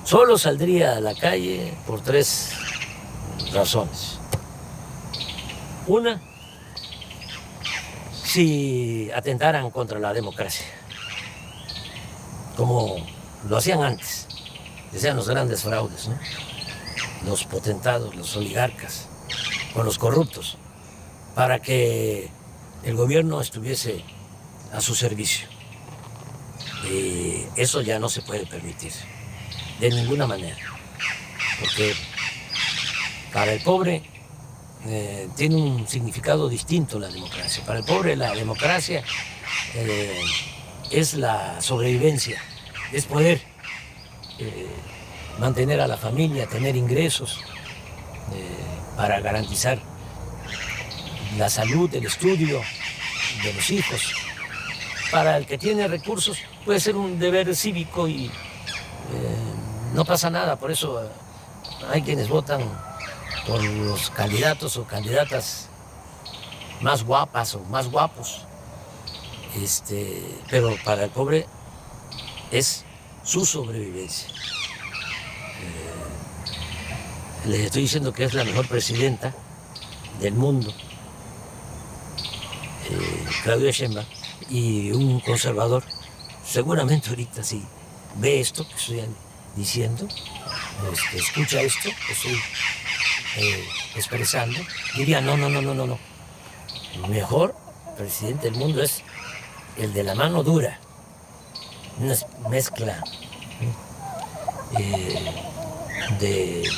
Solo saldría a la calle por 3 razones. Una, si atentaran contra la democracia, como lo hacían antes, que sean los grandes fraudes, ¿no? Los potentados, los oligarcas, con los corruptos, para que el gobierno estuviese a su servicio. Y eso ya no se puede permitir, de ninguna manera, porque para el pobre tiene un significado distinto la democracia. Para el pobre la democracia es la sobrevivencia, es poder mantener a la familia, tener ingresos para garantizar la salud, el estudio de los hijos. Para el que tiene recursos puede ser un deber cívico y no pasa nada. Por eso hay quienes votan por los candidatos o candidatas más guapas o más guapos. Pero para el pobre es su sobrevivencia. Les estoy diciendo que es la mejor presidenta del mundo, Claudia Sheinbaum, y un conservador, seguramente ahorita si ve esto que estoy diciendo, escucha esto que estoy expresando, diría no. El mejor presidente del mundo es el de la mano dura, una mezcla de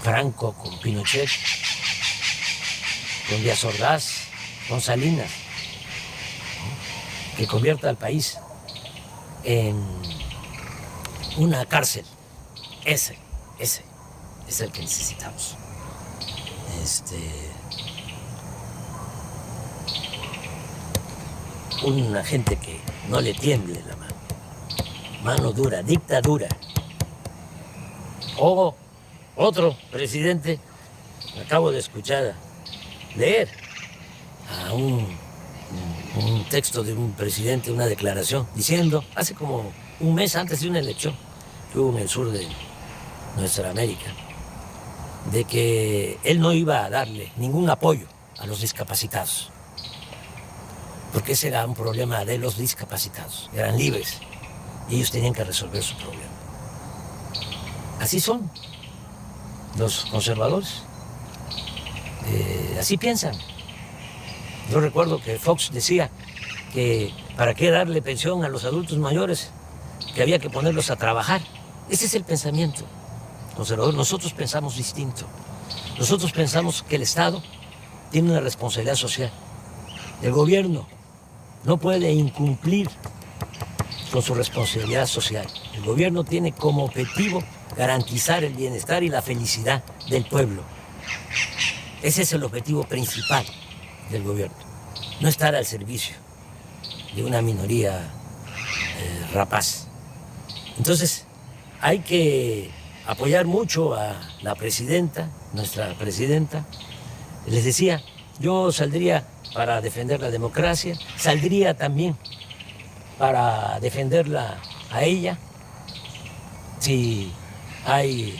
Franco con Pinochet, con Díaz Ordaz, con Salinas, que convierta al país en una cárcel. Ese es el que necesitamos. Una gente que no le tiemble la mano dura, dictadura. O otro presidente, acabo de escuchar, leer a un texto de un presidente, una declaración, diciendo, hace como un mes antes de una elección que hubo en el sur de nuestra América, de que él no iba a darle ningún apoyo a los discapacitados, porque ese era un problema de los discapacitados, eran libres y ellos tenían que resolver su problema. Así son los conservadores, así piensan. Yo recuerdo que Fox decía que para qué darle pensión a los adultos mayores, que había que ponerlos a trabajar. Ese es el pensamiento conservador. Nosotros pensamos distinto. Nosotros pensamos que el Estado tiene una responsabilidad social. El gobierno no puede incumplir con su responsabilidad social. El gobierno tiene como objetivo garantizar el bienestar y la felicidad del pueblo. Ese es el objetivo principal del gobierno. No estar al servicio de una minoría rapaz. Entonces, hay que apoyar mucho a la presidenta, nuestra presidenta. Les decía, yo saldría para defender la democracia, saldría también para defenderla a ella. Si hay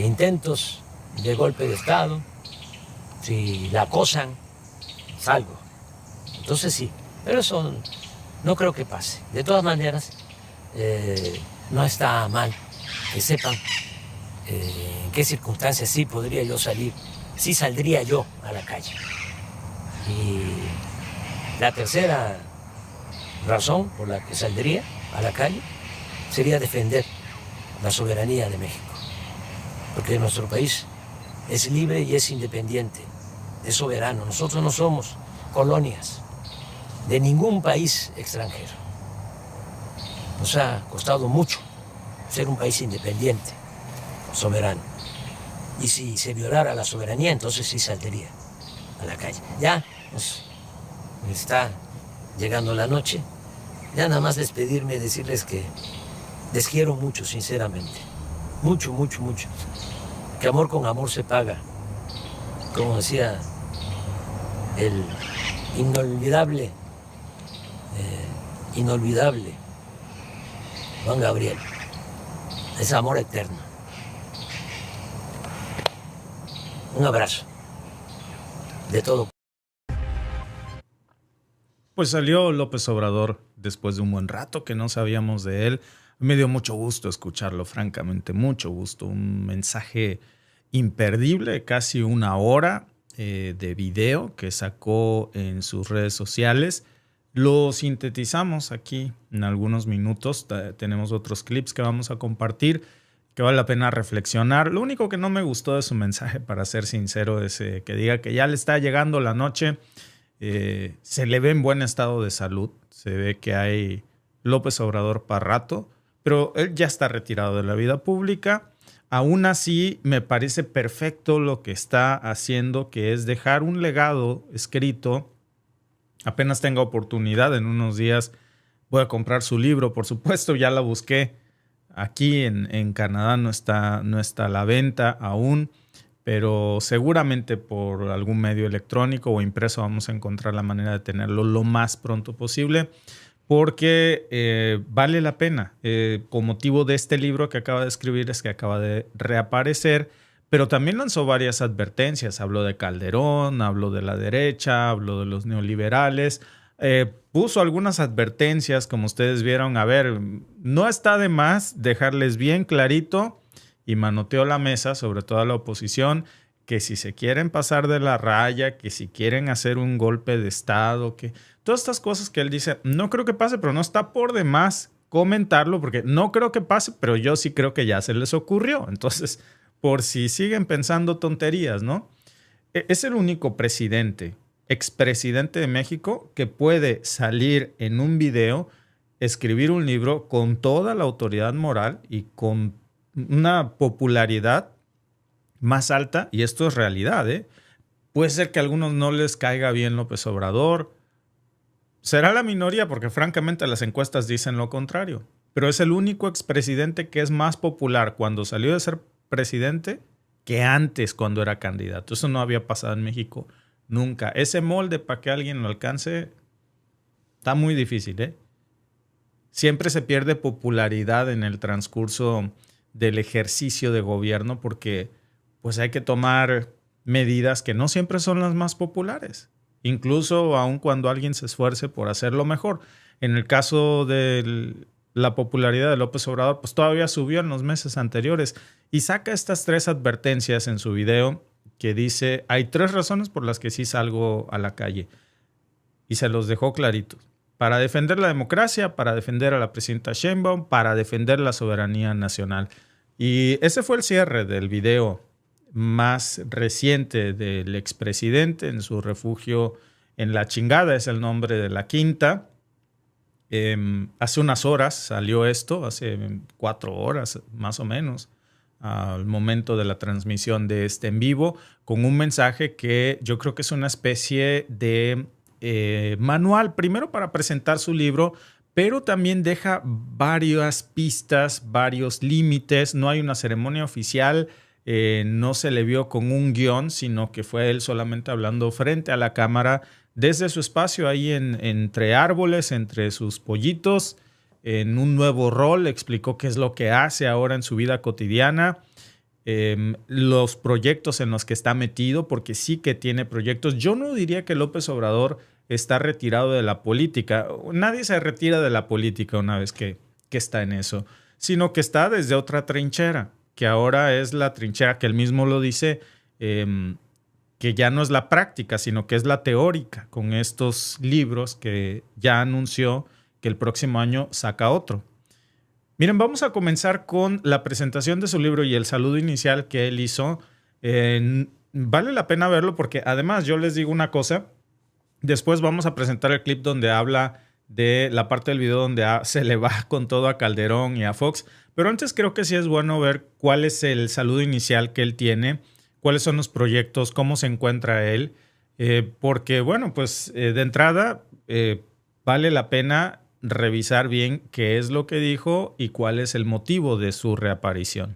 intentos de golpe de Estado, si la acosan, salgo. Entonces sí, pero eso no creo que pase. De todas maneras, no está mal que sepan en qué circunstancias sí podría yo salir, sí saldría yo a la calle. Y la tercera razón por la que saldría a la calle sería defender la soberanía de México, porque nuestro país es libre y es independiente, es soberano. Nosotros no somos colonias de ningún país extranjero. Nos ha costado mucho ser un país independiente, soberano. Y si se violara la soberanía, entonces sí saldría a la calle. Ya nos está llegando la noche. Ya nada más despedirme y decirles que les quiero mucho, sinceramente. Mucho, mucho, mucho. Que amor con amor se paga. Como decía el inolvidable Juan Gabriel. Es amor eterno. Un abrazo de todo. Pues salió López Obrador después de un buen rato que no sabíamos de él. Me dio mucho gusto escucharlo, francamente, mucho gusto. Un mensaje imperdible, casi una hora de video que sacó en sus redes sociales. Lo sintetizamos aquí en algunos minutos. Tenemos otros clips que vamos a compartir que vale la pena reflexionar. Lo único que no me gustó de su mensaje, para ser sincero, es que diga que ya le está llegando la noche. Se le ve en buen estado de salud. Se ve que hay López Obrador para rato, pero él ya está retirado de la vida pública. Aún así, me parece perfecto lo que está haciendo, que es dejar un legado escrito. Apenas tenga oportunidad, en unos días voy a comprar su libro, por supuesto, ya la busqué. Aquí en Canadá no está a la venta aún, pero seguramente por algún medio electrónico o impreso vamos a encontrar la manera de tenerlo lo más pronto posible, porque vale la pena. Con motivo de este libro que acaba de escribir, es que acaba de reaparecer, pero también lanzó varias advertencias. Habló de Calderón, habló de la derecha, habló de los neoliberales. Puso algunas advertencias, como ustedes vieron. A ver, no está de más dejarles bien clarito, y manoteó la mesa, sobre todo a la oposición, que si se quieren pasar de la raya, que si quieren hacer un golpe de Estado, que todas estas cosas que él dice, no creo que pase, pero no está por demás comentarlo, porque no creo que pase, pero yo sí creo que ya se les ocurrió. Entonces, por si siguen pensando tonterías, ¿no? Es el único presidente, expresidente de México, que puede salir en un video, escribir un libro con toda la autoridad moral y con una popularidad más alta, y esto es realidad, ¿eh? Puede ser que a algunos no les caiga bien López Obrador. Será la minoría, porque francamente las encuestas dicen lo contrario. Pero es el único expresidente que es más popular cuando salió de ser presidente que antes, cuando era candidato. Eso no había pasado en México nunca. Ese molde para que alguien lo alcance está muy difícil, ¿eh? Siempre se pierde popularidad en el transcurso del ejercicio de gobierno, porque pues hay que tomar medidas que no siempre son las más populares, incluso aun cuando alguien se esfuerce por hacerlo mejor. En el caso de la popularidad de López Obrador, pues todavía subió en los meses anteriores, y saca estas 3 advertencias en su video que dice, hay 3 razones por las que sí salgo a la calle, y se los dejó claritos: para defender la democracia, para defender a la presidenta Sheinbaum, para defender la soberanía nacional. Y ese fue el cierre del video más reciente del expresidente en su refugio en La Chingada, es el nombre de la quinta. Hace unas horas salió esto, hace 4 horas más o menos, al momento de la transmisión de este en vivo, con un mensaje que yo creo que es una especie de manual, primero para presentar su libro, pero también deja varias pistas, varios límites. No hay una ceremonia oficial, no se le vio con un guión, sino que fue él solamente hablando frente a la cámara desde su espacio ahí entre árboles, entre sus pollitos, en un nuevo rol. Explicó qué es lo que hace ahora en su vida cotidiana, los proyectos en los que está metido, porque sí que tiene proyectos. Yo no diría que López Obrador está retirado de la política. Nadie se retira de la política una vez que está en eso, sino que está desde otra trinchera, que ahora es la trinchera que él mismo lo dice, que ya no es la práctica, sino que es la teórica, con estos libros que ya anunció que el próximo año saca otro. Miren, vamos a comenzar con la presentación de su libro y el saludo inicial que él hizo. Vale la pena verlo, porque además yo les digo una cosa. Después vamos a presentar el clip donde habla de la parte del video donde se le va con todo a Calderón y a Fox. Pero antes creo que sí es bueno ver cuál es el saludo inicial que él tiene, cuáles son los proyectos, cómo se encuentra él. Porque, bueno, pues de entrada vale la pena revisar bien qué es lo que dijo y cuál es el motivo de su reaparición.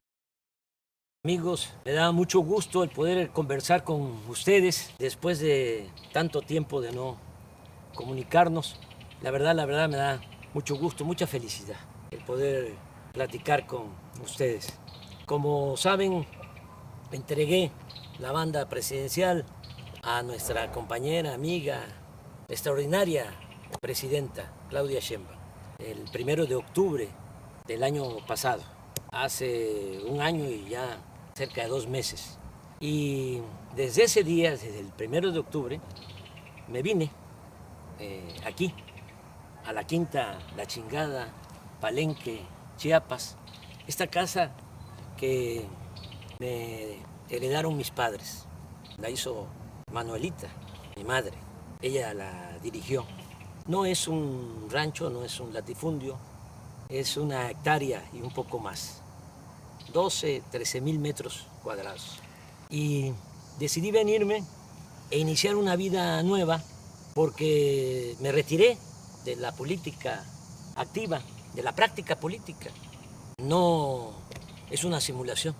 Amigos, me da mucho gusto el poder conversar con ustedes después de tanto tiempo de no comunicarnos. La verdad me da mucho gusto, mucha felicidad el poder platicar con ustedes. Como saben, entregué la banda presidencial a nuestra compañera, amiga, extraordinaria presidenta, Claudia Sheinbaum, el 1 de octubre del año pasado, hace un año y ya cerca de 2 meses. Y desde ese día, desde el 1 de octubre, me vine aquí, a la Quinta La Chingada, Palenque, Chiapas, esta casa que me heredaron mis padres. La hizo Manuelita, mi madre. Ella la dirigió. No es un rancho, no es un latifundio, es una hectárea y un poco más. 12, 13,000 metros cuadrados. Y decidí venirme e iniciar una vida nueva porque me retiré de la política activa, de la práctica política. No es una simulación,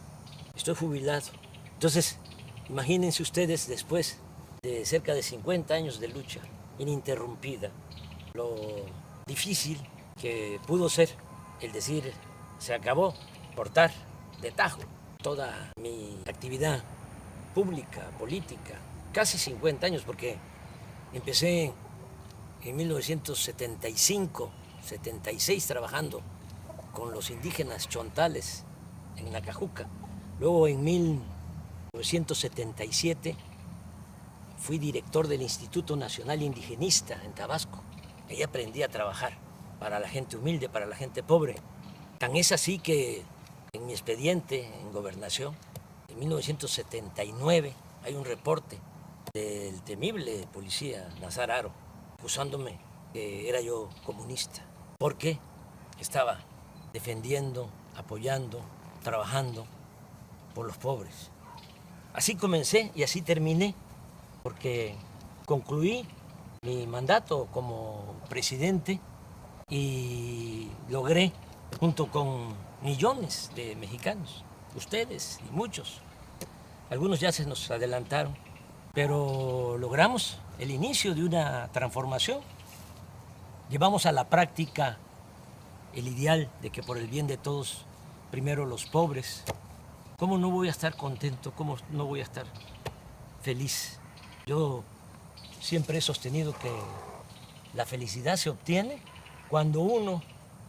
estoy jubilado. Entonces, imagínense ustedes después de cerca de 50 años de lucha ininterrumpida, lo difícil que pudo ser el decir se acabó, cortar de tajo toda mi actividad pública, política, casi 50 años, porque empecé en 1975, 76 trabajando con los indígenas chontales en Nacajuca. Luego en 1977 fui director del Instituto Nacional Indigenista en Tabasco. Ahí aprendí a trabajar para la gente humilde, para la gente pobre. Tan es así que en mi expediente en Gobernación, en 1979, hay un reporte del temible policía Nazar Haro, acusándome que era yo comunista, porque estaba defendiendo, apoyando, trabajando por los pobres. Así comencé y así terminé, porque concluí mi mandato como presidente y logré, junto con millones de mexicanos, ustedes y muchos, algunos ya se nos adelantaron, pero logramos el inicio de una transformación. Llevamos a la práctica el ideal de que por el bien de todos, primero los pobres. ¿Cómo no voy a estar contento? ¿Cómo no voy a estar feliz? Yo siempre he sostenido que la felicidad se obtiene cuando uno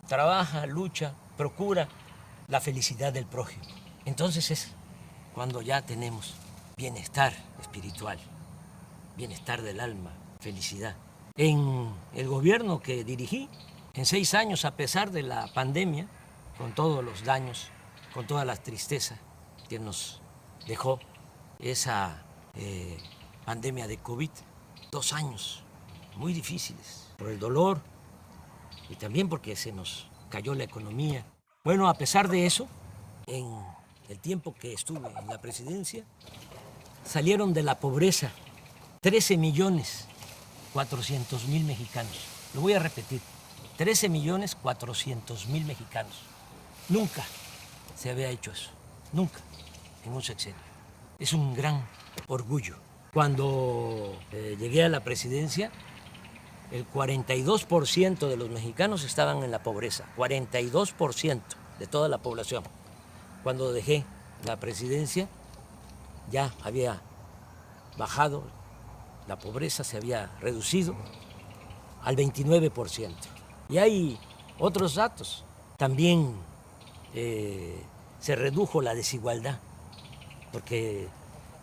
trabaja, lucha, procura la felicidad del prójimo. Entonces es cuando ya tenemos bienestar espiritual, bienestar del alma, felicidad. En el gobierno que dirigí, en 6 años, a pesar de la pandemia, con todos los daños, con toda la tristeza que nos dejó esa pandemia de COVID, 2 años muy difíciles por el dolor y también porque se nos cayó la economía. Bueno, a pesar de eso, en el tiempo que estuve en la presidencia, salieron de la pobreza 13,400,000 mexicanos. Lo voy a repetir, 13,400,000 mexicanos. Nunca se había hecho eso, nunca, en un sexenio. Es un gran orgullo. Cuando llegué a la presidencia, el 42% de los mexicanos estaban en la pobreza, 42% de toda la población. Cuando dejé la presidencia, ya había bajado, la pobreza se había reducido al 29%. Y hay otros datos. También se redujo la desigualdad, porque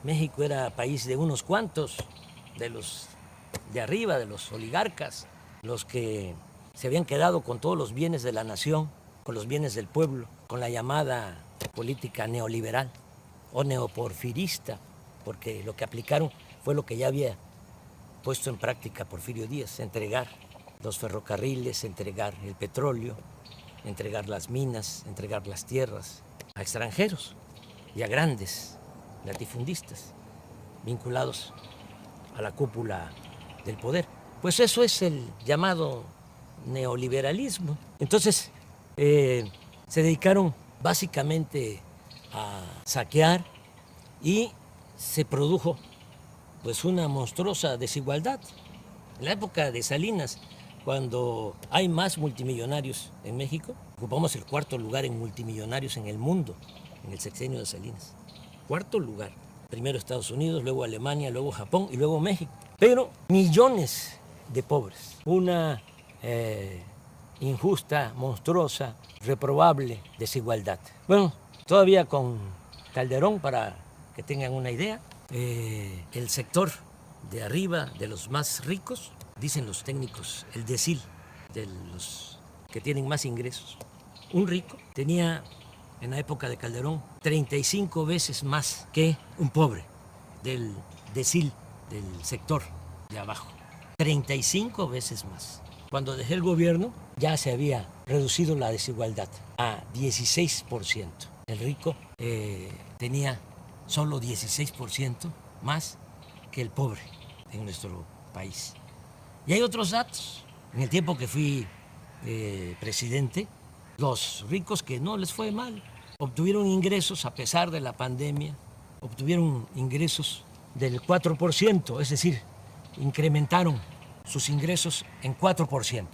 México era país de unos cuantos, de los de arriba, de los oligarcas, los que se habían quedado con todos los bienes de la nación, con los bienes del pueblo, con la llamada política neoliberal o neoporfirista, porque lo que aplicaron fue lo que ya había puesto en práctica Porfirio Díaz: entregar los ferrocarriles, entregar el petróleo, entregar las minas, entregar las tierras a extranjeros y a grandes latifundistas vinculados a la cúpula del poder. Pues eso es el llamado neoliberalismo. Entonces, se dedicaron básicamente a saquear y se produjo pues una monstruosa desigualdad. En la época de Salinas, cuando hay más multimillonarios en México, ocupamos el cuarto lugar en multimillonarios en el mundo, en el sexenio de Salinas. Cuarto lugar. Primero Estados Unidos, luego Alemania, luego Japón y luego México. Pero millones de pobres. Una injusta, monstruosa, reprobable desigualdad. Bueno, todavía con Calderón, para que tengan una idea, el sector de arriba, de los más ricos, dicen los técnicos, el decil de los que tienen más ingresos. Un rico tenía, en la época de Calderón, 35 veces más que un pobre del decil, del sector de abajo. 35 veces más. Cuando dejé el gobierno, ya se había reducido la desigualdad a 16%. El rico tenía solo 16% más que el pobre en nuestro país. Y hay otros datos. En el tiempo que fui presidente, los ricos que no les fue mal obtuvieron ingresos a pesar de la pandemia, obtuvieron ingresos del 4%, es decir, incrementaron sus ingresos en 4%,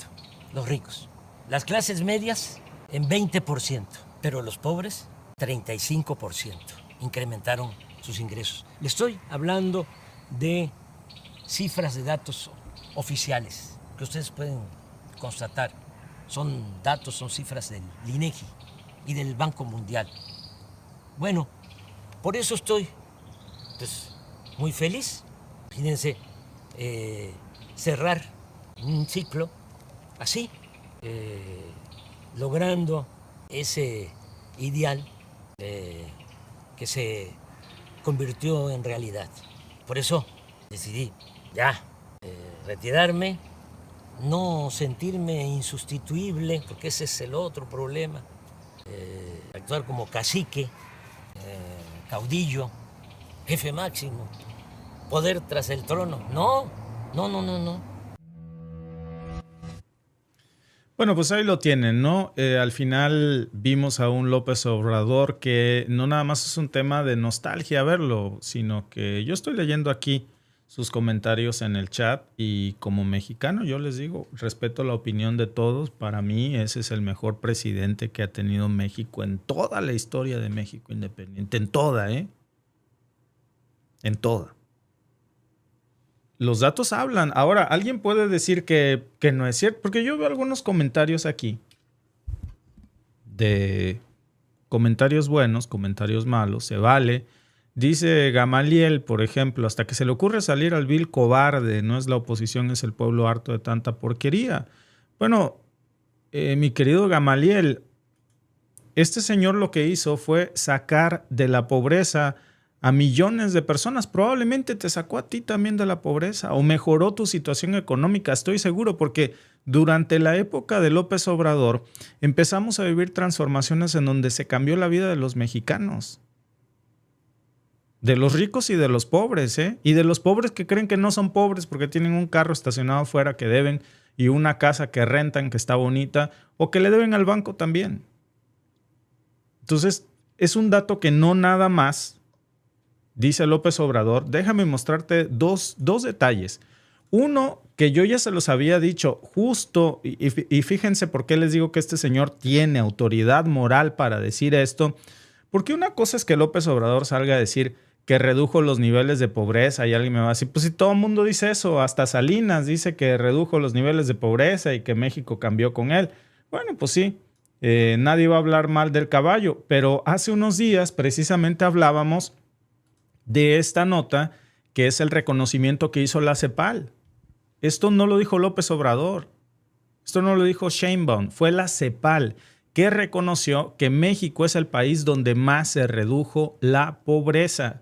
los ricos. Las clases medias en 20%, pero los pobres 35% incrementaron sus ingresos. Le estoy hablando de cifras de datos oficiales que ustedes pueden constatar. Son datos, son cifras del INEGI y del Banco Mundial. Bueno, por eso estoy pues, muy feliz. Fíjense, cerrar un ciclo así, logrando ese ideal que se convirtió en realidad. Por eso decidí ya retirarme, no sentirme insustituible, porque ese es el otro problema, actuar como cacique, caudillo, jefe máximo, poder tras el trono. No. Bueno, pues ahí lo tienen, ¿no? Al final vimos a un López Obrador que no nada más es un tema de nostalgia verlo, sino que yo estoy leyendo aquí sus comentarios en el chat y como mexicano yo les digo, respeto la opinión de todos. Para mí ese es el mejor presidente que ha tenido México en toda la historia de México independiente, en toda, en toda. Los datos hablan. Ahora, alguien puede decir que no es cierto, porque yo veo algunos comentarios aquí de comentarios buenos, comentarios malos, se vale. Dice Gamaliel, por ejemplo, hasta que se le ocurre salir al vil cobarde, no es la oposición, es el pueblo harto de tanta porquería. Bueno, mi querido Gamaliel, este señor lo que hizo fue sacar de la pobreza a millones de personas. Probablemente te sacó a ti también de la pobreza o mejoró tu situación económica, estoy seguro, porque durante la época de López Obrador empezamos a vivir transformaciones en donde se cambió la vida de los mexicanos. De los ricos y de los pobres, y de los pobres que creen que no son pobres porque tienen un carro estacionado afuera que deben y una casa que rentan que está bonita o que le deben al banco también. Entonces, es un dato que no nada más dice López Obrador. Déjame mostrarte dos detalles. Uno, que yo ya se los había dicho justo, y fíjense por qué les digo que este señor tiene autoridad moral para decir esto, porque una cosa es que López Obrador salga a decir que redujo los niveles de pobreza y alguien me va a decir, pues si todo el mundo dice eso, hasta Salinas dice que redujo los niveles de pobreza y que México cambió con él. Bueno, pues sí, nadie va a hablar mal del caballo, pero hace unos días precisamente hablábamos de esta nota que es el reconocimiento que hizo la CEPAL. Esto no lo dijo López Obrador, esto no lo dijo Sheinbaum, fue la CEPAL que reconoció que México es el país donde más se redujo la pobreza.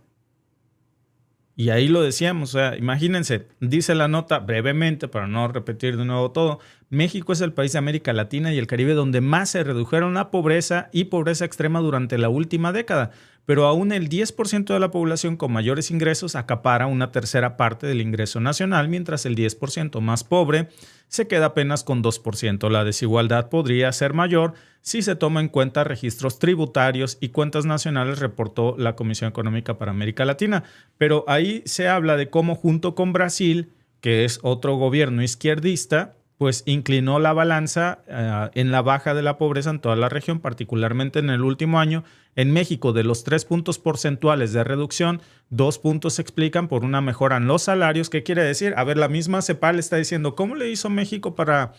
Y ahí lo decíamos, o sea, imagínense, dice la nota brevemente, para no repetir de nuevo todo, México es el país de América Latina y el Caribe donde más se redujeron la pobreza y pobreza extrema durante la última década, pero aún el 10% de la población con mayores ingresos acapara una tercera parte del ingreso nacional, mientras el 10% más pobre se queda apenas con 2%. La desigualdad podría ser mayor si se toma en cuenta registros tributarios y cuentas nacionales, reportó la Comisión Económica para América Latina. Pero ahí se habla de cómo junto con Brasil, que es otro gobierno izquierdista, pues inclinó la balanza en la baja de la pobreza en toda la región, particularmente en el último año. En México, de los 3 puntos porcentuales de reducción, 2 puntos se explican por una mejora en los salarios. ¿Qué quiere decir? A ver, la misma CEPAL está diciendo, ¿cómo le hizo México para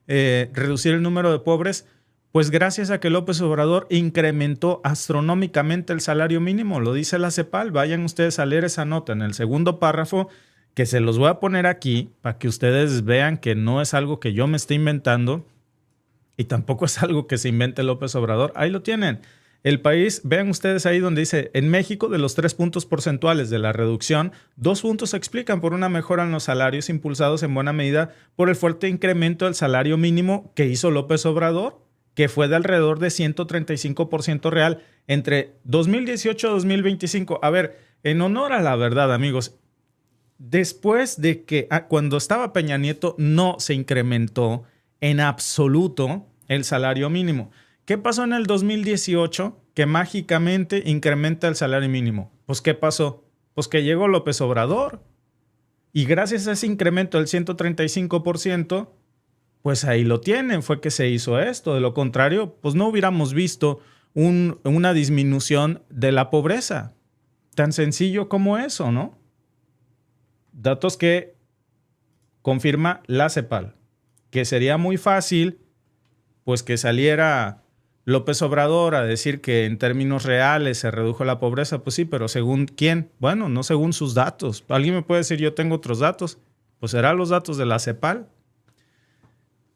reducir el número de pobres? Pues gracias a que López Obrador incrementó astronómicamente el salario mínimo, lo dice la CEPAL. Vayan ustedes a leer esa nota en el segundo párrafo, que se los voy a poner aquí para que ustedes vean que no es algo que yo me esté inventando y tampoco es algo que se invente López Obrador. Ahí lo tienen. El país, vean ustedes ahí donde dice, en México, de los 3 puntos porcentuales de la reducción, 2 puntos se explican por una mejora en los salarios impulsados en buena medida por el fuerte incremento del salario mínimo que hizo López Obrador, que fue de alrededor de 135% real entre 2018 y 2025. A ver, en honor a la verdad, amigos, después de que cuando estaba Peña Nieto no se incrementó en absoluto el salario mínimo. ¿Qué pasó en el 2018 que mágicamente incrementa el salario mínimo? Pues ¿qué pasó? Pues que llegó López Obrador y gracias a ese incremento del 135%, pues ahí lo tienen, fue que se hizo esto. De lo contrario, pues no hubiéramos visto una disminución de la pobreza. Tan sencillo como eso, ¿no? Datos que confirma la CEPAL, que sería muy fácil pues que saliera López Obrador a decir que en términos reales se redujo la pobreza. Pues sí, pero ¿según quién? Bueno, no según sus datos. Alguien me puede decir, yo tengo otros datos. Pues serán los datos de la CEPAL.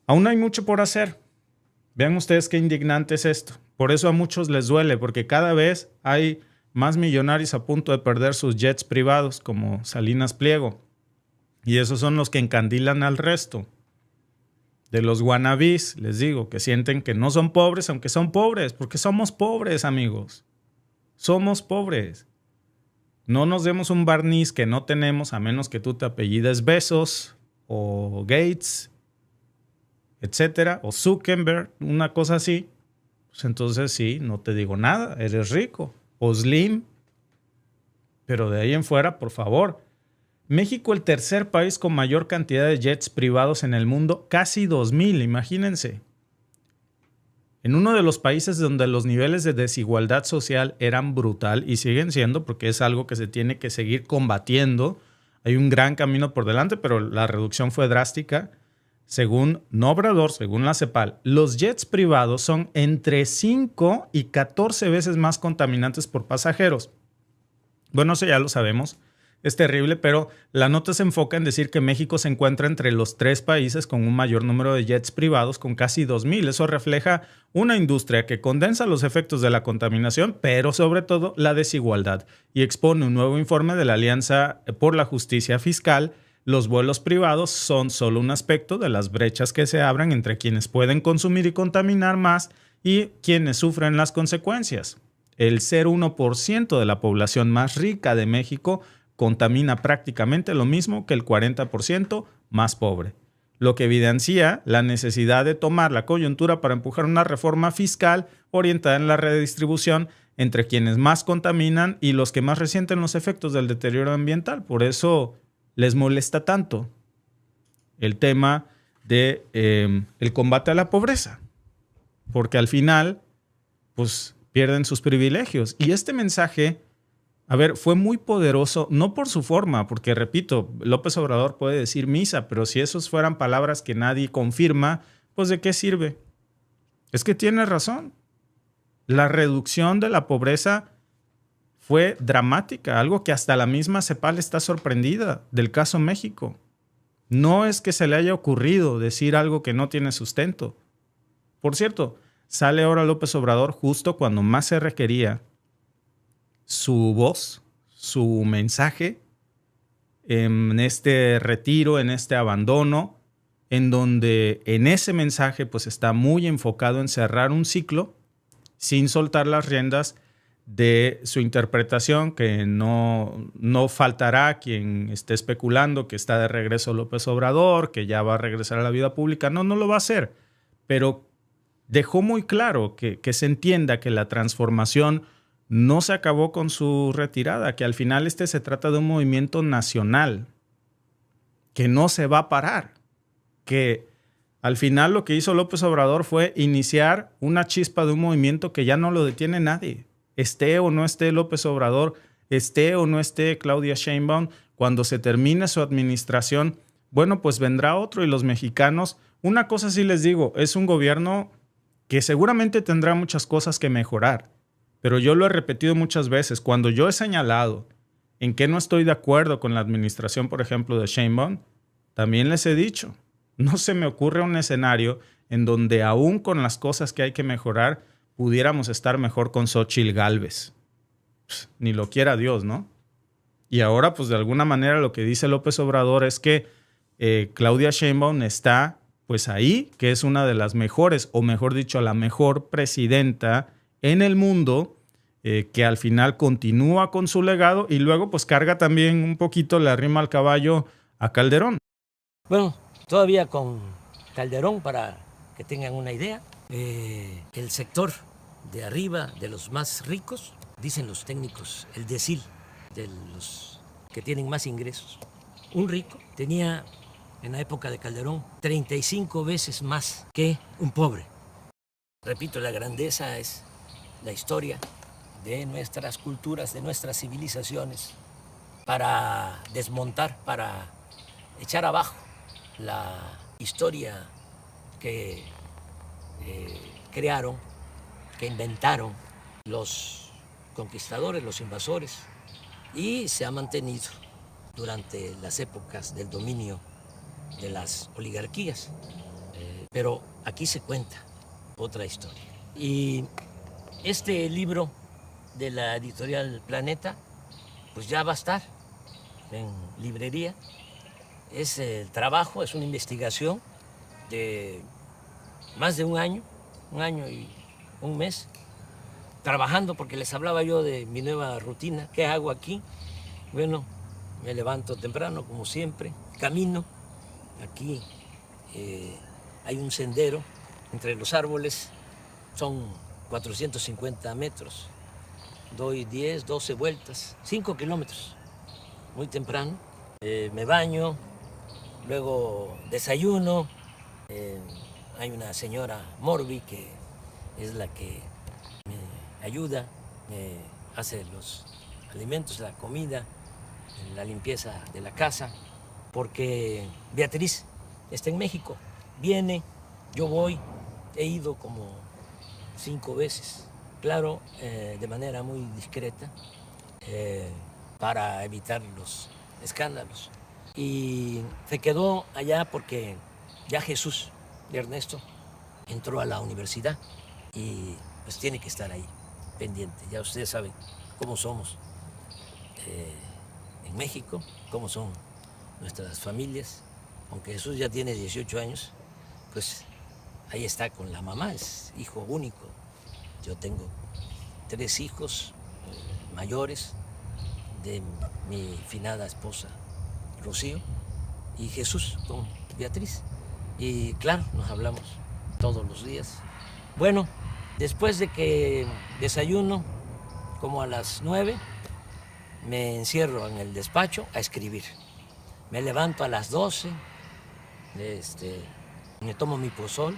Aún hay mucho por hacer. Vean ustedes qué indignante es esto. Por eso a muchos les duele, porque cada vez hay más millonarios a punto de perder sus jets privados, como Salinas Pliego. Y esos son los que encandilan al resto. De los wannabes, les digo, que sienten que no son pobres, aunque son pobres, porque somos pobres, amigos. Somos pobres. No nos demos un barniz que no tenemos, a menos que tú te apellides Bezos o Gates, etcétera, o Zuckerberg, una cosa así. Pues entonces sí, no te digo nada, eres rico. O Slim. Pero de ahí en fuera, por favor. México, el tercer país con mayor cantidad de jets privados en el mundo, casi 2,000, imagínense. En uno de los países donde los niveles de desigualdad social eran brutal y siguen siendo, porque es algo que se tiene que seguir combatiendo. Hay un gran camino por delante, pero la reducción fue drástica. Según Obrador, según la CEPAL, los jets privados son entre 5 y 14 veces más contaminantes por pasajeros. Bueno, eso ya lo sabemos. Es terrible, pero la nota se enfoca en decir que México se encuentra entre los 3 países con un mayor número de jets privados, con casi 2,000. Eso refleja una industria que condensa los efectos de la contaminación, pero sobre todo la desigualdad, y expone un nuevo informe de la Alianza por la Justicia Fiscal. Los vuelos privados son solo un aspecto de las brechas que se abren entre quienes pueden consumir y contaminar más y quienes sufren las consecuencias. El 0,1% de la población más rica de México contamina prácticamente lo mismo que el 40% más pobre, lo que evidencia la necesidad de tomar la coyuntura para empujar una reforma fiscal orientada en la redistribución entre quienes más contaminan y los que más resienten los efectos del deterioro ambiental. Por eso les molesta tanto el tema de el combate a la pobreza, porque al final pues pierden sus privilegios. Y este mensaje, a ver, fue muy poderoso, no por su forma, porque repito, López Obrador puede decir misa, pero si esos fueran palabras que nadie confirma, pues ¿de qué sirve? Es que tiene razón. La reducción de la pobreza fue dramática, algo que hasta la misma CEPAL está sorprendida del caso México. No es que se le haya ocurrido decir algo que no tiene sustento. Por cierto, sale ahora López Obrador justo cuando más se requería su voz, su mensaje, en este retiro, en este abandono, en donde en ese mensaje pues está muy enfocado en cerrar un ciclo sin soltar las riendas de su interpretación, que no faltará quien esté especulando que está de regreso López Obrador, que ya va a regresar a la vida pública. No lo va a hacer, pero dejó muy claro que se entienda que la transformación no se acabó con su retirada, que al final se trata de un movimiento nacional que no se va a parar, que Al final lo que hizo López Obrador fue iniciar una chispa de un movimiento que ya no lo detiene nadie. Esté o no esté López Obrador, esté o no esté Claudia Sheinbaum, cuando se termine su administración, bueno, pues vendrá otro y los mexicanos, una cosa sí les digo, es un gobierno que seguramente tendrá muchas cosas que mejorar, pero yo lo he repetido muchas veces, cuando yo he señalado en que no estoy de acuerdo con la administración, por ejemplo, de Sheinbaum, también les he dicho, no se me ocurre un escenario en donde aún con las cosas que hay que mejorar, pudiéramos estar mejor con Xóchitl Gálvez. Ni lo quiera Dios, ¿no? Y ahora, pues de alguna manera lo que dice López Obrador es que Claudia Sheinbaum está pues ahí, que es una de las mejores, o mejor dicho, la mejor presidenta en el mundo, que al final continúa con su legado y luego pues carga también un poquito la rima al caballo a Calderón. Bueno, todavía con Calderón, para que tengan una idea, el sector de arriba, de los más ricos, dicen los técnicos, el decil de los que tienen más ingresos. Un rico tenía en la época de Calderón 35 veces más que un pobre. Repito, la grandeza es la historia de nuestras culturas, de nuestras civilizaciones, para desmontar, para echar abajo la historia que crearon, que inventaron los conquistadores, los invasores, y se ha mantenido durante las épocas del dominio de las oligarquías. Pero aquí se cuenta otra historia. Y este libro de la editorial Planeta, pues ya va a estar en librería. Es el trabajo, es una investigación de más de un año y un mes, trabajando, porque les hablaba yo de mi nueva rutina. ¿Qué hago aquí? Bueno, me levanto temprano, como siempre, camino. Aquí hay un sendero entre los árboles, son 450 metros. Doy 10, 12 vueltas, 5 kilómetros, muy temprano. Me baño, luego desayuno. Hay una señora Morbi que es la que me ayuda, me hace los alimentos, la comida, la limpieza de la casa, porque Beatriz está en México, viene, yo voy, he ido como 5 veces, claro, de manera muy discreta, para evitar los escándalos. Y se quedó allá porque ya Jesús y Ernesto entró a la universidad y pues tiene que estar ahí, pendiente. Ya ustedes saben cómo somos en México, cómo son nuestras familias. Aunque Jesús ya tiene 18 años, pues ahí está con la mamá, es hijo único. Yo tengo 3 hijos mayores de mi finada esposa Rocío y Jesús con Beatriz. Y claro, nos hablamos todos los días. Bueno, después de que desayuno, como a las 9, me encierro en el despacho a escribir. Me levanto a las 12, me tomo mi pozol,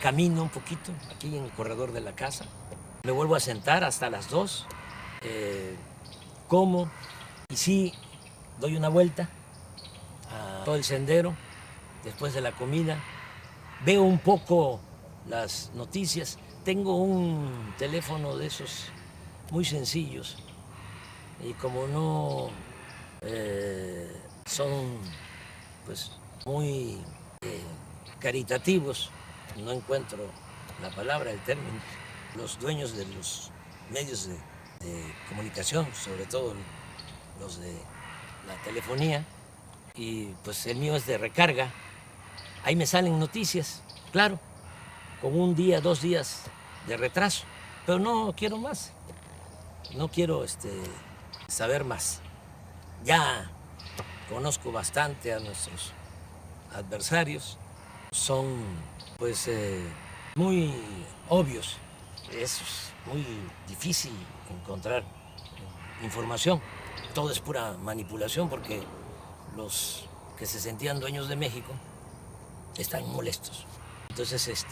camino un poquito aquí en el corredor de la casa, me vuelvo a sentar hasta las 2, como y sí doy una vuelta a todo el sendero después de la comida, veo un poco las noticias. Tengo un teléfono de esos muy sencillos y como no son pues muy caritativos, no encuentro la palabra, el término. Los dueños de los medios de comunicación, sobre todo los de la telefonía, y pues el mío es de recarga, ahí me salen noticias, claro, con 1 día, 2 días de retraso, pero no quiero más, no quiero saber más. Ya conozco bastante a nuestros adversarios, son pues muy obvios, es muy difícil encontrar información, todo es pura manipulación, porque los que se sentían dueños de México están molestos. Entonces,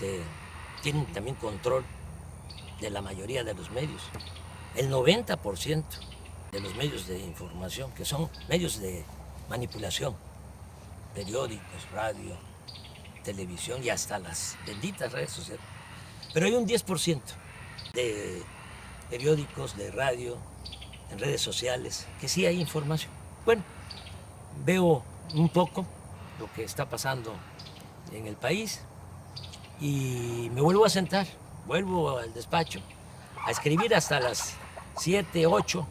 tienen también control de la mayoría de los medios. El 90% de los medios de información, que son medios de manipulación, periódicos, radio, televisión y hasta las benditas redes sociales. Pero hay un 10% de periódicos, de radio, en redes sociales, que sí hay información. Bueno, veo un poco lo que está pasando en el país y me vuelvo a sentar, vuelvo al despacho a escribir hasta las 7, 8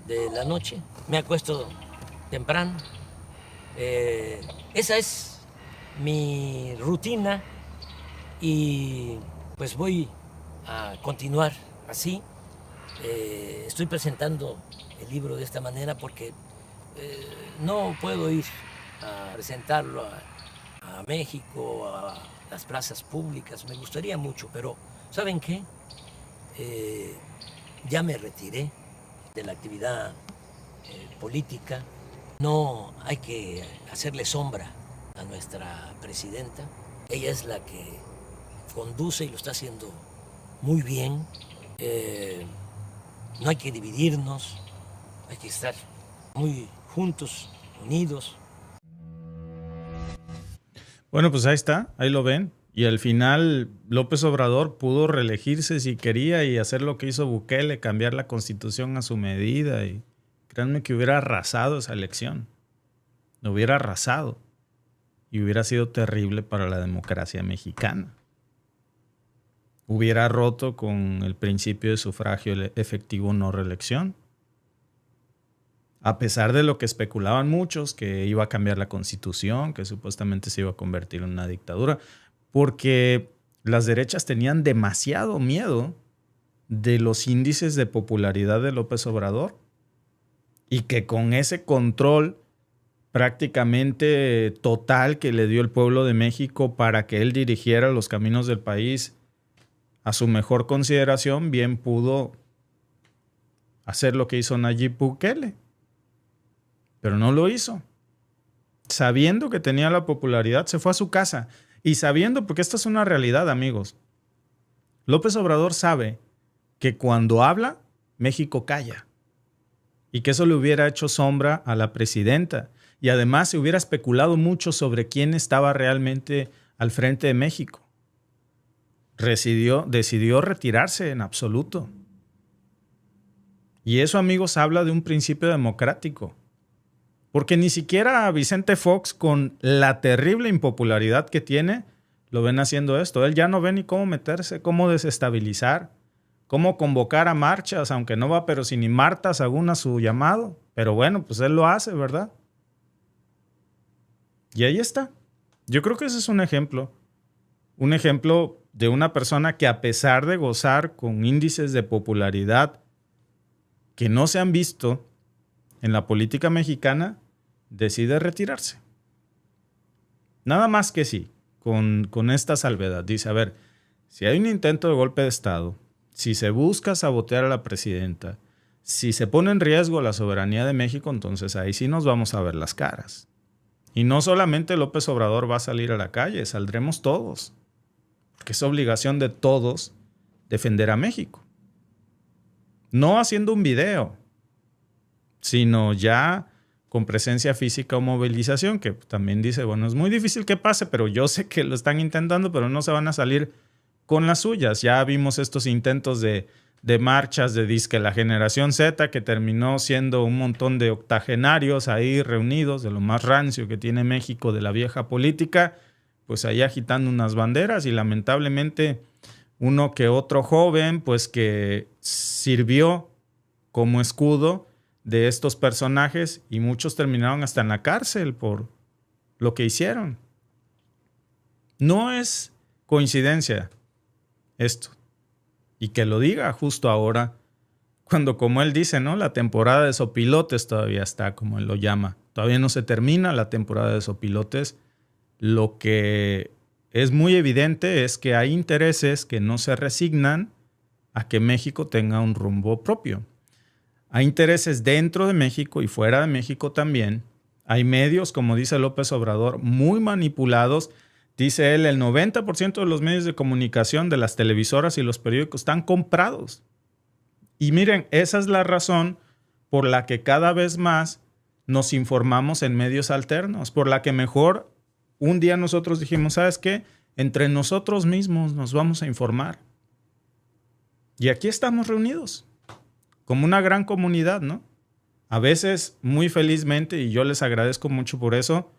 de la noche. Me acuesto temprano. Esa es mi rutina y pues voy a continuar así. Estoy presentando el libro de esta manera porque no puedo ir a presentarlo a México, a las plazas públicas. Me gustaría mucho, pero ¿saben qué? Ya me retiré de la actividad política. No hay que hacerle sombra a nuestra presidenta. Ella es la que conduce y lo está haciendo muy bien. No hay que dividirnos, hay que estar muy juntos, unidos. Bueno, pues ahí está, ahí lo ven. Y al final López Obrador pudo reelegirse si quería y hacer lo que hizo Bukele, cambiar la constitución a su medida. Y créanme que hubiera arrasado esa elección. Lo hubiera arrasado. Y hubiera sido terrible para la democracia mexicana. Hubiera roto con el principio de sufragio efectivo no reelección. A pesar de lo que especulaban muchos, que iba a cambiar la constitución, que supuestamente se iba a convertir en una dictadura, porque las derechas tenían demasiado miedo de los índices de popularidad de López Obrador y que con ese control prácticamente total que le dio el pueblo de México para que él dirigiera los caminos del país a su mejor consideración, bien pudo hacer lo que hizo Nayib Bukele. Pero no lo hizo. Sabiendo que tenía la popularidad, se fue a su casa. Y sabiendo, porque esto es una realidad, amigos. López Obrador sabe que cuando habla, México calla. Y que eso le hubiera hecho sombra a la presidenta. Y además se hubiera especulado mucho sobre quién estaba realmente al frente de México. Decidió retirarse en absoluto. Y eso, amigos, habla de un principio democrático. Porque ni siquiera a Vicente Fox, con la terrible impopularidad que tiene, lo ven haciendo esto. Él ya no ve ni cómo meterse, cómo desestabilizar, cómo convocar a marchas, aunque no va, pero si ni Marta Sagún a su llamado. Pero bueno, pues él lo hace, ¿verdad? Y ahí está. Yo creo que ese es un ejemplo de una persona que, a pesar de gozar con índices de popularidad que no se han visto en la política mexicana, decide retirarse. Nada más que sí, con esta salvedad. Dice, a ver, si hay un intento de golpe de Estado, si se busca sabotear a la presidenta, si se pone en riesgo la soberanía de México, entonces ahí sí nos vamos a ver las caras. Y no solamente López Obrador va a salir a la calle, saldremos todos. Porque es obligación de todos defender a México. No haciendo un video, sino ya con presencia física o movilización, que también dice, bueno, es muy difícil que pase, pero yo sé que lo están intentando, pero no se van a salir con las suyas. Ya vimos estos intentos de marchas de disque la generación Z, que terminó siendo un montón de octogenarios ahí reunidos, de lo más rancio que tiene México, de la vieja política, pues ahí agitando unas banderas, y lamentablemente uno que otro joven, pues que sirvió como escudo de estos personajes, y muchos terminaron hasta en la cárcel por lo que hicieron. No es coincidencia esto. Y que lo diga justo ahora, cuando, como él dice, ¿no?, la temporada de sopilotes todavía está, como él lo llama. Todavía no se termina la temporada de sopilotes. Lo que es muy evidente es que hay intereses que no se resignan a que México tenga un rumbo propio. Hay intereses dentro de México y fuera de México también. Hay medios, como dice López Obrador, muy manipulados, Dice él, el 90% de los medios de comunicación, de las televisoras y los periódicos están comprados. Y miren, esa es la razón por la que cada vez más nos informamos en medios alternos, por la que mejor un día nosotros dijimos, ¿sabes qué? Entre nosotros mismos nos vamos a informar. Y aquí estamos reunidos, como una gran comunidad, ¿no? A veces, muy felizmente, y yo les agradezco mucho por eso,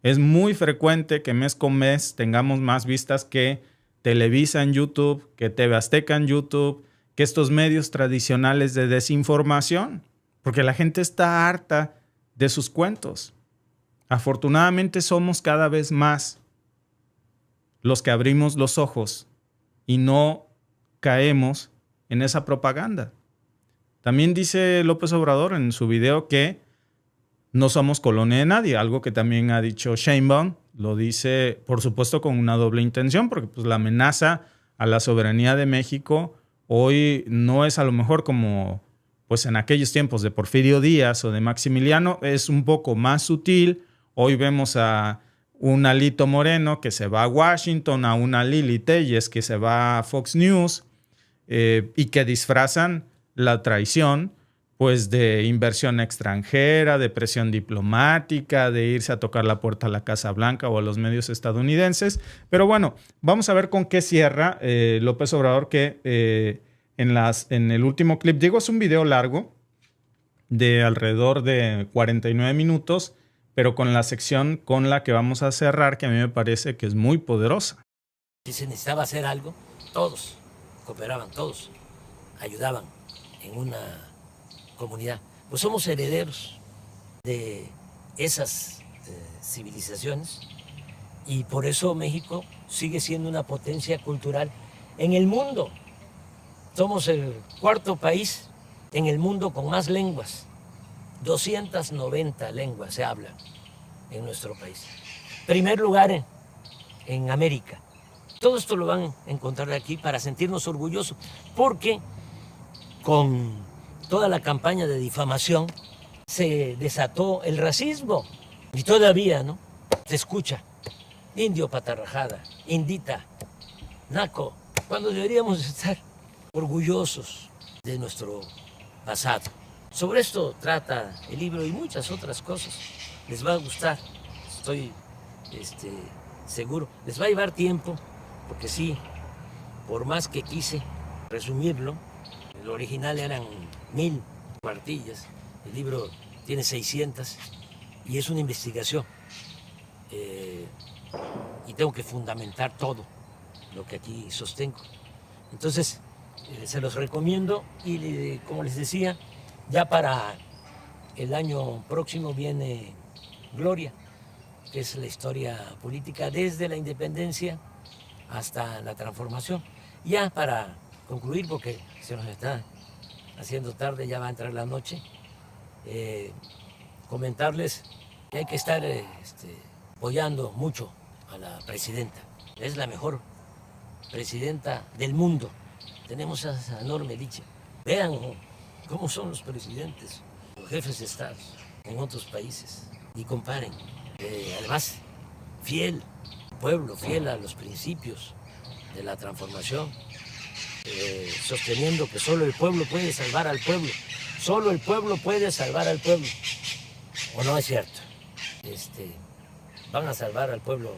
es muy frecuente que mes con mes tengamos más vistas que Televisa en YouTube, que TV Azteca en YouTube, que estos medios tradicionales de desinformación, porque la gente está harta de sus cuentos. Afortunadamente somos cada vez más los que abrimos los ojos y no caemos en esa propaganda. También dice López Obrador en su video que no somos colonia de nadie, algo que también ha dicho Sheinbaum. Lo dice, por supuesto, con una doble intención, porque pues, la amenaza a la soberanía de México hoy no es a lo mejor como pues, en aquellos tiempos de Porfirio Díaz o de Maximiliano, es un poco más sutil. Hoy vemos a un Alito Moreno que se va a Washington, a una Lili Telles que se va a Fox News y que disfrazan la traición pues de inversión extranjera, de presión diplomática, de irse a tocar la puerta a la Casa Blanca o a los medios estadounidenses. Pero bueno, vamos a ver con qué cierra López Obrador, que en el último clip, digo, es un video largo de alrededor de 49 minutos, pero con la sección con la que vamos a cerrar, que a mí me parece que es muy poderosa. Si se necesitaba hacer algo, todos cooperaban, todos ayudaban en una comunidad. Pues somos herederos de esas civilizaciones y por eso México sigue siendo una potencia cultural en el mundo. Somos el cuarto país en el mundo con más lenguas. 290 lenguas se hablan en nuestro país. Primer lugar en América. Todo esto lo van a encontrar aquí para sentirnos orgullosos, porque con toda la campaña de difamación se desató el racismo y todavía, ¿no? Se escucha indio patarrajada, indita, naco, cuando deberíamos estar orgullosos de nuestro pasado. Sobre esto trata el libro y muchas otras cosas. Les va a gustar, estoy seguro. Les va a llevar tiempo, porque sí, por más que quise resumirlo, el original eran 1000 cuartillas, el libro tiene 600 y es una investigación. Y tengo que fundamentar todo lo que aquí sostengo. Entonces, se los recomiendo y como les decía, ya para el año próximo viene Gloria, que es la historia política desde la independencia hasta la transformación. Ya para concluir, porque se nos está haciendo tarde, ya va a entrar la noche, comentarles que hay que estar apoyando mucho a la presidenta. Es la mejor presidenta del mundo. Tenemos esa enorme dicha. Vean cómo son los presidentes, los jefes de Estado en otros países y comparen. Además, fiel al pueblo, fiel a los principios de la transformación, sosteniendo que solo el pueblo puede salvar al pueblo. Solo el pueblo puede salvar al pueblo. ¿O no es cierto? Van a salvar al pueblo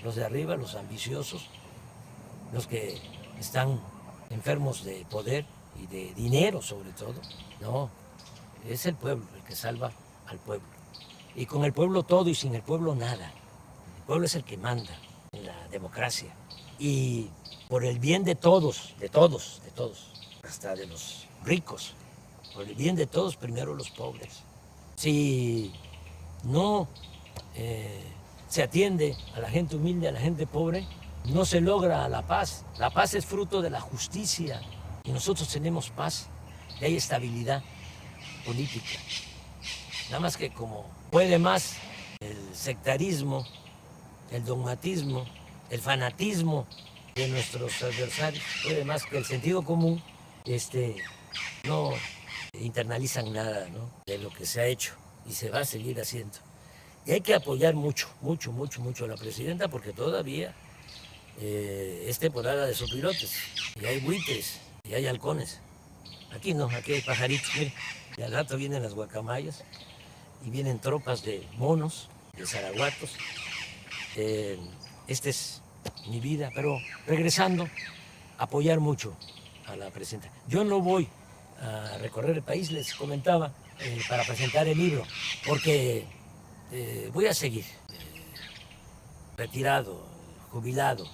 los de arriba, los ambiciosos, los que están enfermos de poder y de dinero sobre todo. No, es el pueblo el que salva al pueblo. Y con el pueblo todo y sin el pueblo nada. El pueblo es el que manda en la democracia. Y por el bien de todos, hasta de los ricos, por el bien de todos, primero los pobres. Si no se atiende a la gente humilde, a la gente pobre, no se logra la paz. La paz es fruto de la justicia y nosotros tenemos paz y hay estabilidad política. Nada más que como puede más el sectarismo, el dogmatismo, el fanatismo de nuestros adversarios, puede más que el sentido común, no internalizan nada, ¿no?, de lo que se ha hecho y se va a seguir haciendo. Y hay que apoyar mucho a la presidenta porque todavía es temporada de sopilotes, y hay buitres, y hay halcones. Aquí no, aquí hay pajaritos, mire. Y al rato vienen las guacamayas, y vienen tropas de monos, de zaraguatos. Esta es mi vida, pero regresando, apoyar mucho a la presidenta. Yo no voy a recorrer el país, les comentaba, para presentar el libro, porque voy a seguir retirado, jubilado.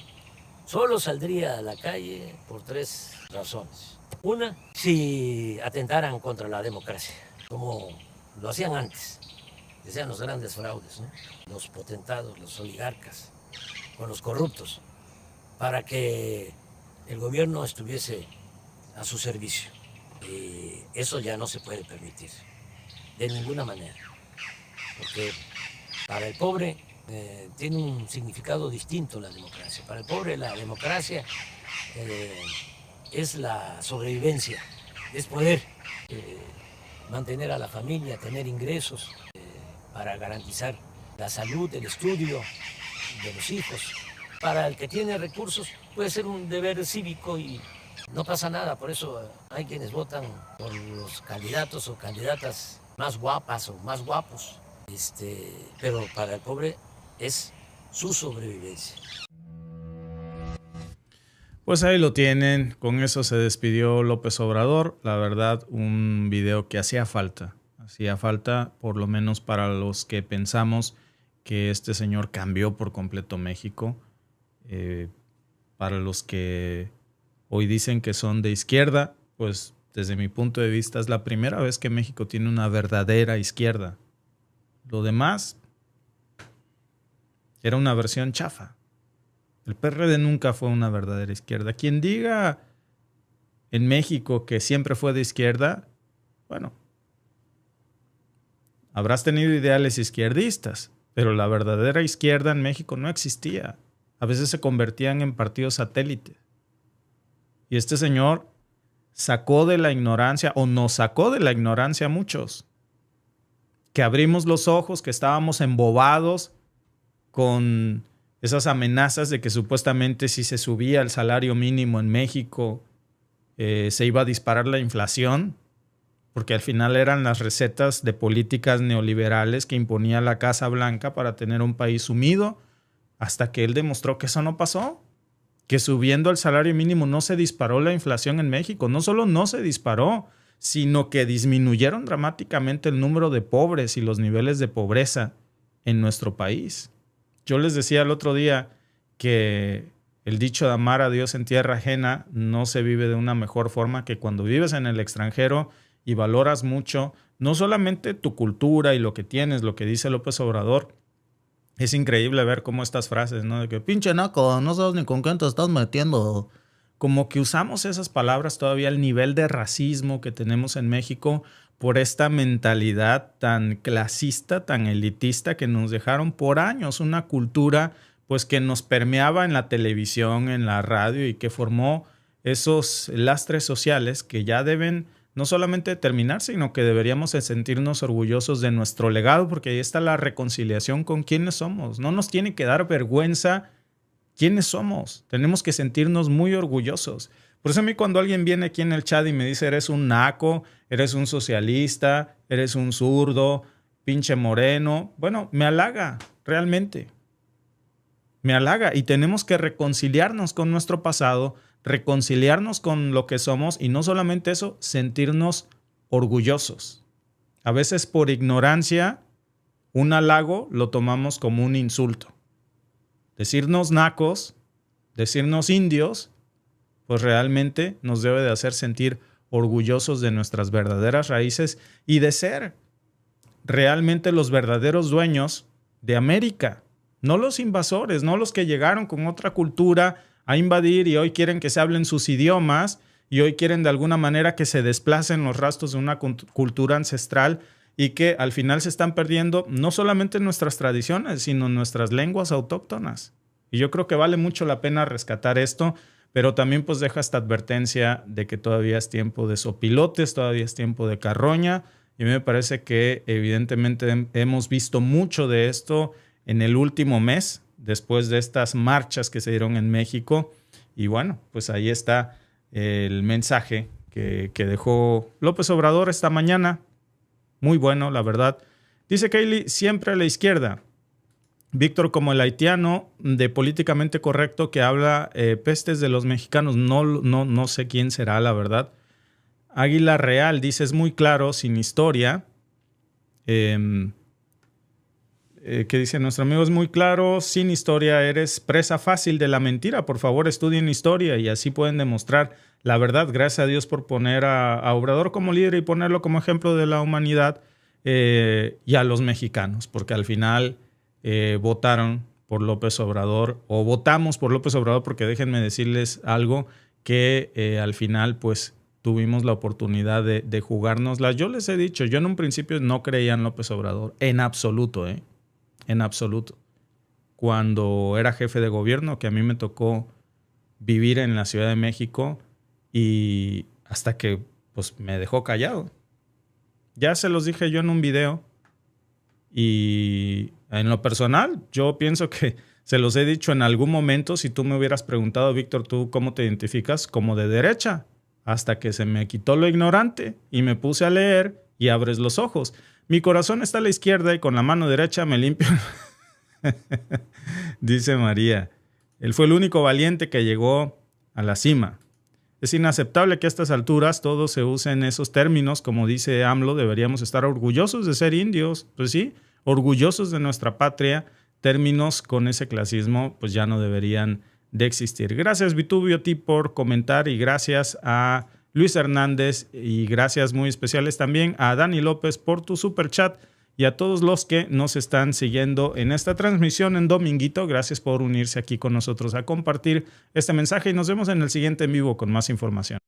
Solo saldría a la calle por 3 razones. Una, si atentaran contra la democracia, como lo hacían antes, que sean los grandes fraudes, ¿no? Los potentados, los oligarcas, con los corruptos, para que el gobierno estuviese a su servicio. Y eso ya no se puede permitir, de ninguna manera, porque para el pobre tiene un significado distinto la democracia. Para el pobre la democracia es la sobrevivencia, es poder mantener a la familia, tener ingresos para garantizar la salud, el estudio de los hijos. Para el que tiene recursos puede ser un deber cívico y no pasa nada. Por eso hay quienes votan por los candidatos o candidatas más guapas o más guapos. Pero para el pobre es su sobrevivencia. Pues ahí lo tienen, con eso se despidió López Obrador. La verdad, un video que hacía falta por lo menos para los que pensamos que este señor cambió por completo México. Para los que hoy dicen que son de izquierda, pues desde mi punto de vista es la primera vez que México tiene una verdadera izquierda. Lo demás era una versión chafa. El PRD nunca fue una verdadera izquierda. Quien diga en México que siempre fue de izquierda, bueno, habrás tenido ideales izquierdistas, pero la verdadera izquierda en México no existía. A veces se convertían en partidos satélites. Y este señor sacó de la ignorancia, o nos sacó de la ignorancia a muchos, que abrimos los ojos, que estábamos embobados con esas amenazas de que supuestamente si se subía el salario mínimo en México se iba a disparar la inflación, porque al final eran las recetas de políticas neoliberales que imponía la Casa Blanca para tener un país sumido, hasta que él demostró que eso no pasó, que subiendo el salario mínimo no se disparó la inflación en México. No solo no se disparó, sino que disminuyeron dramáticamente el número de pobres y los niveles de pobreza en nuestro país. Yo les decía el otro día que el dicho de amar a Dios en tierra ajena no se vive de una mejor forma que cuando vives en el extranjero y valoras mucho, no solamente tu cultura y lo que tienes, lo que dice López Obrador. Es increíble ver cómo estas frases, ¿no? De que pinche naco, no sabes ni con quién te estás metiendo. Como que usamos esas palabras todavía al nivel de racismo que tenemos en México por esta mentalidad tan clasista, tan elitista que nos dejaron por años, una cultura pues que nos permeaba en la televisión, en la radio y que formó esos lastres sociales que ya deben no solamente terminar, sino que deberíamos sentirnos orgullosos de nuestro legado, porque ahí está la reconciliación con quienes somos. No nos tiene que dar vergüenza quiénes somos. Tenemos que sentirnos muy orgullosos. Por eso a mí cuando alguien viene aquí en el chat y me dice eres un naco, eres un socialista, eres un zurdo, pinche moreno, bueno, me halaga, realmente. Me halaga y tenemos que reconciliarnos con nuestro pasado, reconciliarnos con lo que somos y no solamente eso, sentirnos orgullosos. A veces por ignorancia, un halago lo tomamos como un insulto. Decirnos nacos, decirnos indios, pues realmente nos debe de hacer sentir orgullosos de nuestras verdaderas raíces y de ser realmente los verdaderos dueños de América. No los invasores, no los que llegaron con otra cultura a invadir y hoy quieren que se hablen sus idiomas y hoy quieren de alguna manera que se desplacen los rastros de una cultura ancestral y que al final se están perdiendo no solamente nuestras tradiciones, sino nuestras lenguas autóctonas. Y yo creo que vale mucho la pena rescatar esto, pero también pues deja esta advertencia de que todavía es tiempo de sopilotes, todavía es tiempo de carroña Y a mí me parece que evidentemente hemos visto mucho de esto en el último mes, después de estas marchas que se dieron en México. Y bueno, pues ahí está el mensaje que dejó López Obrador esta mañana. Muy bueno, la verdad. Dice Kaylee, siempre a la izquierda. Víctor, como el haitiano de políticamente correcto que habla pestes de los mexicanos. No sé quién será, la verdad. Águila Real dice, es muy claro, sin historia. ¿Qué dice nuestro amigo? Es muy claro, sin historia eres presa fácil de la mentira. Por favor, estudien historia y así pueden demostrar la verdad. Gracias a Dios por poner a Obrador como líder y ponerlo como ejemplo de la humanidad y a los mexicanos, porque al final votaron por López Obrador o votamos por López Obrador, porque déjenme decirles algo que al final pues tuvimos la oportunidad de jugárnosla. Yo les he dicho, yo en un principio no creía en López Obrador, en absoluto, en absoluto. Cuando era jefe de gobierno, que a mí me tocó vivir en la Ciudad de México y hasta que pues me dejó callado. Ya se los dije yo en un video y en lo personal yo pienso que se los he dicho en algún momento. Si tú me hubieras preguntado, Víctor, ¿tú cómo te identificas? Como de derecha. Hasta que se me quitó lo ignorante y me puse a leer y abres los ojos. Mi corazón está a la izquierda y con la mano derecha me limpio. Dice María. Él fue el único valiente que llegó a la cima. Es inaceptable que a estas alturas todo se use en esos términos. Como dice AMLO, deberíamos estar orgullosos de ser indios. Pues sí, orgullosos de nuestra patria. Términos con ese clasismo pues ya no deberían de existir. Gracias, Vitubio T, por comentar, y gracias a Luis Hernández, y gracias muy especiales también a Dani López por tu super chat, y a todos los que nos están siguiendo en esta transmisión en dominguito. Gracias por unirse aquí con nosotros a compartir este mensaje y nos vemos en el siguiente en vivo con más información.